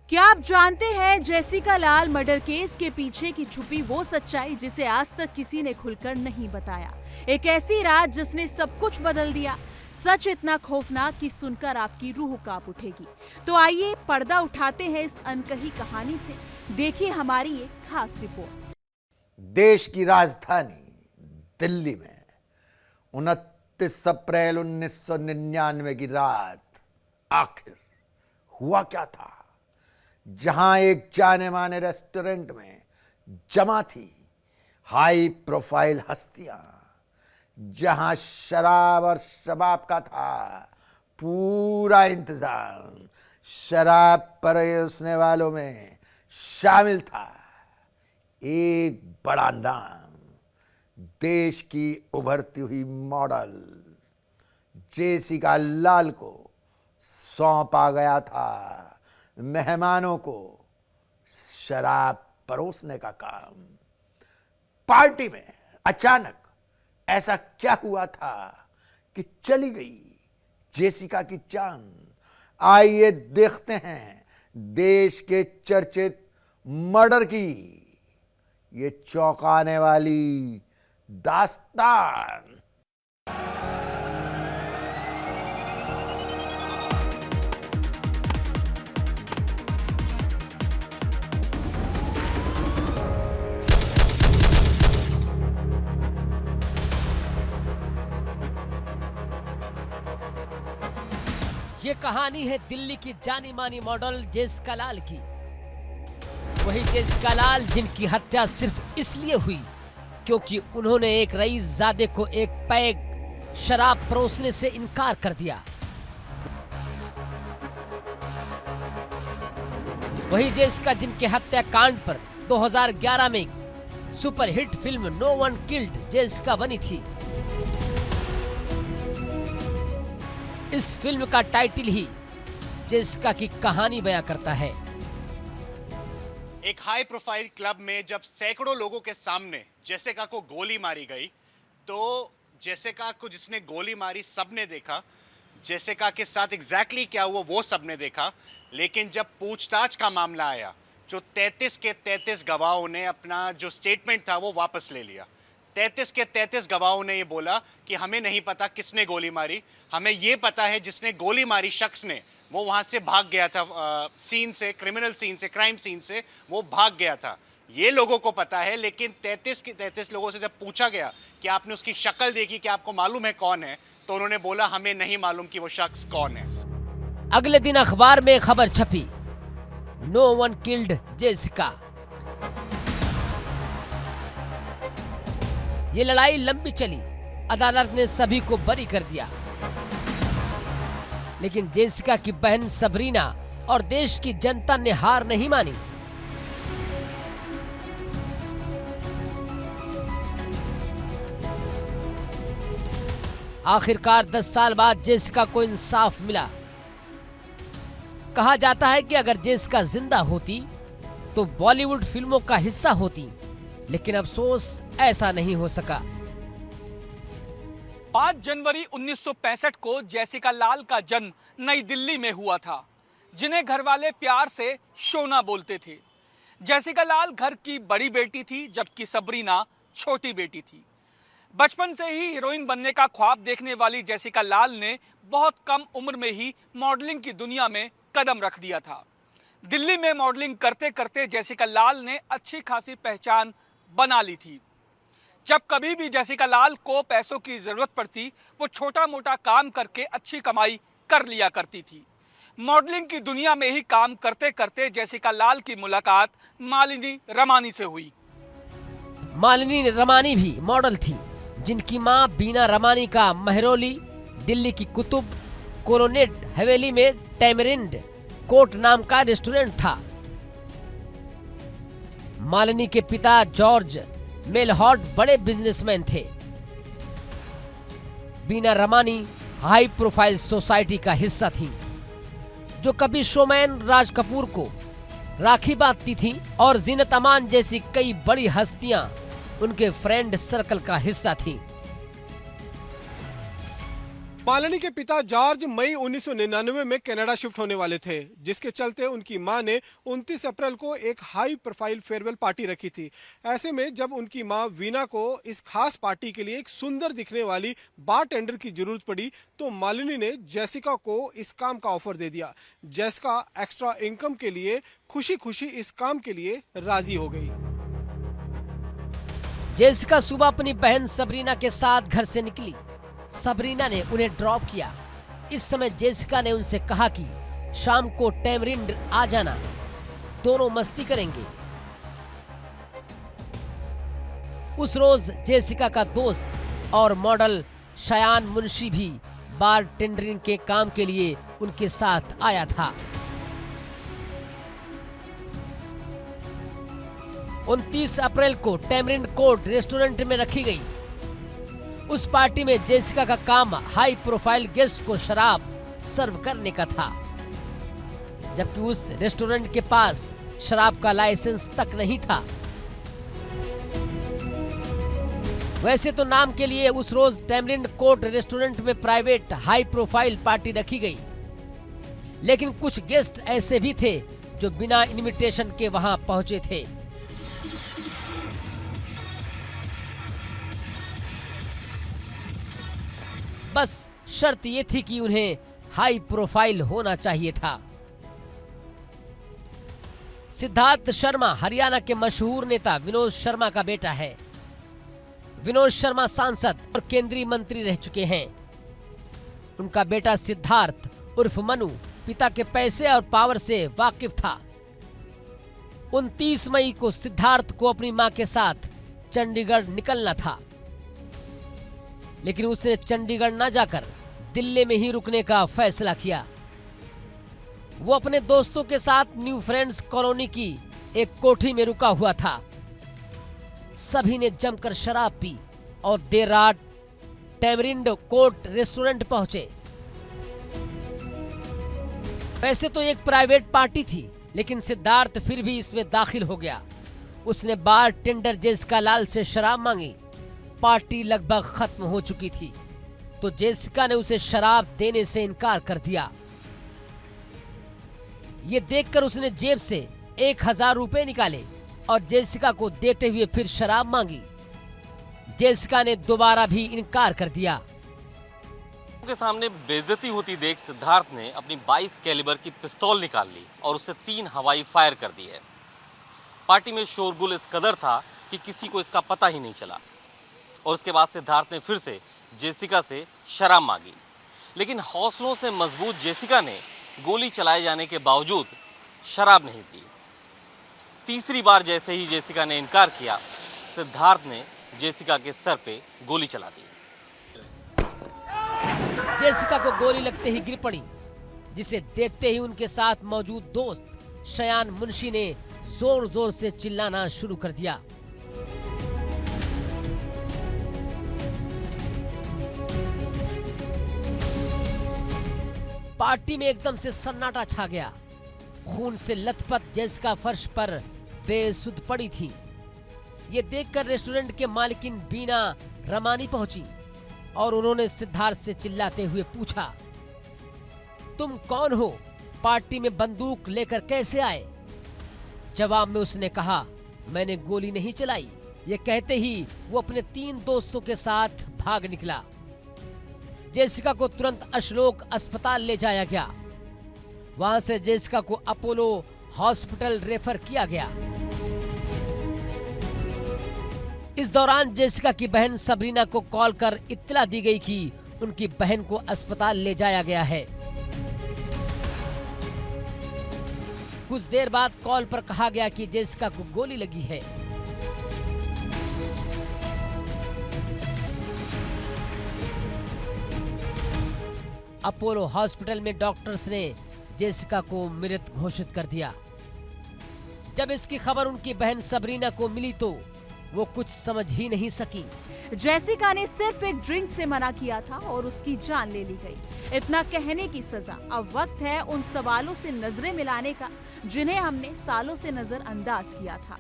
क्या आप जानते हैं जेसिका लाल मर्डर केस के पीछे की छुपी वो सच्चाई जिसे आज तक किसी ने खुलकर नहीं बताया। एक ऐसी रात जिसने सब कुछ बदल दिया। सच इतना खौफनाक कि सुनकर आपकी रूह कांप उठेगी। तो आइए पर्दा उठाते हैं इस अनकही कहानी से। देखिए हमारी ये खास रिपोर्ट। देश की राजधानी दिल्ली में 29 अप्रैल 1999 की रात आखिर हुआ क्या था, जहां एक जाने माने रेस्टोरेंट में जमा थी हाई प्रोफाइल हस्तियां, जहां शराब और शबाब का था पूरा इंतजाम। शराब परोसने वालों में शामिल था एक बड़ा नाम, देश की उभरती हुई मॉडल जेसिका लाल को सौंपा गया था मेहमानों को शराब परोसने का काम। पार्टी में अचानक ऐसा क्या हुआ था कि चली गई जेसिका की जान। आइए देखते हैं देश के चर्चित मर्डर की ये चौंकाने वाली दास्तान। ये कहानी है दिल्ली की जानी मानी मॉडल जेसिका लाल की। वही जेसिका लाल जिनकी हत्या सिर्फ इसलिए हुई क्योंकि उन्होंने एक रईसजादे को एक पैग शराब परोसने से इनकार कर दिया। वही जेसिका जिनके हत्याकांड पर 2011 में superhit film no one killed Jessica बनी थी। इस फिल्म का टाइटल ही जेसिका की कहानी बयां करता है। एक हाई प्रोफाइल क्लब में जब सैकड़ों लोगों के सामने जेसिका को गोली मारी गई, तो जेसिका को जिसने गोली मारी सबने देखा। जेसिका के साथ एग्जैक्टली क्या हुआ वो सबने देखा। लेकिन जब पूछताछ का मामला आया, जो 33 के 33 गवाहों ने अपना जो स्टेटमेंट था वो वापस ले लिया। 33 के 33 गवाहों ने ये बोला कि हमें नहीं पता किसने गोली मारी, हमें ये पता है जिसने गोली मारी शख्स ने वो वहाँ से भाग गया था, सीन से, क्रिमिनल सीन से, क्राइम सीन से वो भाग गया था, ये लोगों को पता है। लेकिन 33 के 33 लोगों से जब पूछा गया कि आपने उसकी शक्ल देखी, कि आपको मालूम है कौन है, तो उन्होंने बोला हमें नहीं मालूम कि वो शख्स कौन है। अगले दिन अखबार में खबर छपी, नो वन किल्ड जेसिका। ये लड़ाई लंबी चली, अदालत ने सभी को बरी कर दिया। लेकिन जेसिका की बहन सबरीना और देश की जनता ने हार नहीं मानी। आखिरकार 10 साल बाद जेसिका को इंसाफ मिला। कहा जाता है कि अगर जेसिका जिंदा होती तो बॉलीवुड फिल्मों का हिस्सा होती, लेकिन अफसोस ऐसा नहीं हो सका। 5 जनवरी 1965 को जेसिका लाल का जन्म नई दिल्ली में हुआ था, जिन्हें घर वाले प्यार से शोना बोलते थे। जेसिका लाल घर की बड़ी बेटी थी, जबकि सबरीना छोटी बेटी थी। बचपन से ही हीरोइन बनने का ख्वाब देखने वाली जेसिका लाल ने बहुत कम उम्र में ही मॉडलिंग की दुनिया में कदम रख दिया था। दिल्ली में मॉडलिंग करते करते जेसिका लाल ने अच्छी खासी पहचान बना ली थी। जब कभी भी जेसिका लाल को पैसों की जरूरत पड़ती, वो छोटा मोटा काम करके अच्छी कमाई कर लिया करती थी। मॉडलिंग की दुनिया में ही काम करते करते जेसिका लाल की मुलाकात मालिनी रमानी से हुई। मालिनी रमानी भी मॉडल थी, जिनकी मां बीना रमानी का महरौली दिल्ली की कुतुब कोलोनेट हवेली में टैमरिंड कोर्ट नाम का रेस्टोरेंट था। मालिनी के पिता जॉर्ज मेलहॉट बड़े बिजनेसमैन थे। बीना रमानी हाई प्रोफाइल सोसाइटी का हिस्सा थी, जो कभी शोमैन राज कपूर को राखी बांधती थी और जीनत अमान जैसी कई बड़ी हस्तियां उनके फ्रेंड सर्कल का हिस्सा थी। मालिनी के पिता जॉर्ज मई 1999 में कनाडा शिफ्ट होने वाले थे, जिसके चलते उनकी मां ने 29 अप्रैल को एक हाई प्रोफाइल फेयरवेल पार्टी रखी थी। ऐसे में जब उनकी मां वीना को इस खास पार्टी के लिए एक सुंदर दिखने वाली बारटेंडर की जरूरत पड़ी तो मालिनी ने जेसिका को इस काम का ऑफर दे दिया। जेसिका एक्स्ट्रा इनकम के लिए खुशी खुशी इस काम के लिए राजी हो गई। जेसिका सुबह अपनी बहन सबरीना के साथ घर से निकली। सबरीना ने उन्हें ड्रॉप किया। इस समय जेसिका ने उनसे कहा कि शाम को टैमरिंड आ जाना, दोनों मस्ती करेंगे। उस रोज जेसिका का दोस्त और मॉडल शयान मुंशी भी बार टेंडरिंग के काम के लिए उनके साथ आया था। 29 अप्रैल को टैमरिंड कोर्ट रेस्टोरेंट में रखी गई। उस पार्टी में जेसिका का काम हाई प्रोफाइल गेस्ट को शराब सर्व करने का था, जबकि उस रेस्टोरेंट के पास शराब का लाइसेंस तक नहीं था। वैसे तो नाम के लिए उस रोज टैमरिंड कोर्ट रेस्टोरेंट में प्राइवेट हाई प्रोफाइल पार्टी रखी गई, लेकिन कुछ गेस्ट ऐसे भी थे जो बिना इनविटेशन के वहां पहुंचे थे। बस शर्त ये थी कि उन्हें हाई प्रोफाइल होना चाहिए था। सिद्धार्थ शर्मा हरियाणा के मशहूर नेता विनोद शर्मा का बेटा है। विनोद शर्मा सांसद और केंद्रीय मंत्री रह चुके हैं। उनका बेटा सिद्धार्थ उर्फ मनु पिता के पैसे और पावर से वाकिफ था। 29 मई को सिद्धार्थ को अपनी मां के साथ चंडीगढ़ निकलना था, लेकिन उसने चंडीगढ़ न जाकर दिल्ली में ही रुकने का फैसला किया। वो अपने दोस्तों के साथ न्यू फ्रेंड्स कॉलोनी की एक कोठी में रुका हुआ था। सभी ने जमकर शराब पी और देर रात टैमरिंड कोर्ट रेस्टोरेंट पहुंचे। वैसे तो एक प्राइवेट पार्टी थी, लेकिन सिद्धार्थ फिर भी इसमें दाखिल हो गया। उसने बार टेंडर जेसिका लाल से शराब मांगी। पार्टी लगभग खत्म हो चुकी थी तो जेसिका ने उसे शराब देने से इनकार कर दिया। ये देखकर उसने जेब से 1000 रुपए निकाले और जेसिका को देते हुए फिर शराब मांगी। जेसिका ने दोबारा भी इनकार कर दिया। के सामने बेइज्जती होती देख सिद्धार्थ ने अपनी 22 कैलिबर की पिस्तौल निकाल ली और उससे 3 हवाई फायर कर दिए। पार्टी में शोरगुल इस कदर था कि किसी को इसका पता ही नहीं चला। और उसके बाद सिद्धार्थ ने फिर से जेसिका से शराब मांगी, लेकिन हौसलों से मजबूत जेसिका ने गोली चलाए जाने के बावजूद शराब नहीं दी। तीसरी बार जैसे ही जेसिका ने इनकार किया, सिद्धार्थ ने जेसिका के सर पे गोली चला दी। जेसिका को गोली लगते ही गिर पड़ी, जिसे देखते ही उनके साथ मौजूद दोस्त शयान मुंशी ने जोर जोर से चिल्लाना शुरू कर दिया। पार्टी में एकदम से सन्नाटा छा गया। खून से लथपथ जेसिका फर्श पर बेसुध पड़ी थी। ये देखकर रेस्टोरेंट के मालकिन बीना रमानी पहुंची और उन्होंने सिद्धार्थ से चिल्लाते हुए पूछा, तुम कौन हो? पार्टी में बंदूक लेकर कैसे आए? जवाब में उसने कहा, मैंने गोली नहीं चलाई। ये कहते ही वो अपने 3 दोस्तों के साथ भाग निकला। जेसिका को तुरंत अशोक अस्पताल ले जाया गया। वहां से जेसिका को अपोलो हॉस्पिटल रेफर किया गया। इस दौरान जेसिका की बहन सबरीना को कॉल कर इत्तला दी गई कि उनकी बहन को अस्पताल ले जाया गया है। कुछ देर बाद कॉल पर कहा गया कि जेसिका को गोली लगी है। अपोलो हॉस्पिटल में डॉक्टर्स ने जेसिका को मृत घोषित कर दिया। जब इसकी खबर उनकी बहन सबरीना को मिली तो वो कुछ समझ ही नहीं सकी। जेसिका ने सिर्फ एक ड्रिंक से मना किया था और उसकी जान ले ली गई। इतना कहने की सजा। अब वक्त है उन सवालों से नजरें मिलाने का जिन्हें हमने सालों से नजरअंदाज किया था।